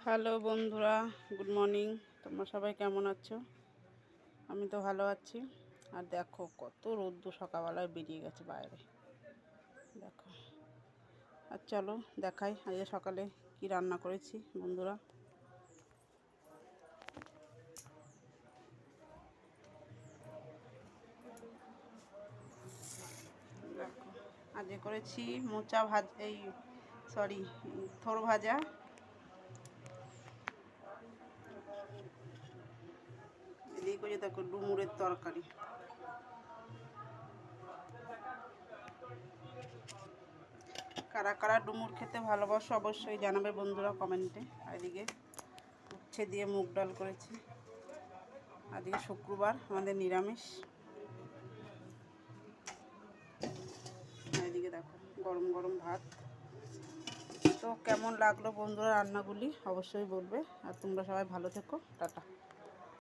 Hello বন্ধুরা, good morning. তোমরা সবাই কেমন আছো? আমি তো ভালো আছি। আর দেখো কত রোদ্দুর সকালবেলায় বেরিয়ে গেছে বাইরে, দেখো। আর চলো দেখাই আজকে সকালে কি রান্না করেছি বন্ধুরা। দেখো আজকে করেছি মোচা থোড় ভাজা। এদিকে করে দেখো ডুমুরের তরকারি। কারা কারা ডুমুর খেতে ভালোবাসো অবশ্যই জানাবে বন্ধুরা কমেন্টে। আর এদিকে উচ্ছে দিয়ে মুগ ডাল করেছি। আজকে শুক্রবার, আমাদের নিরামিষ। এদিকে দেখো গরম গরম ভাত। তো কেমন লাগলো বন্ধুরা রান্নাগুলি অবশ্যই বলবে। আর তোমরা সবাই ভালো থেকো, টাটা।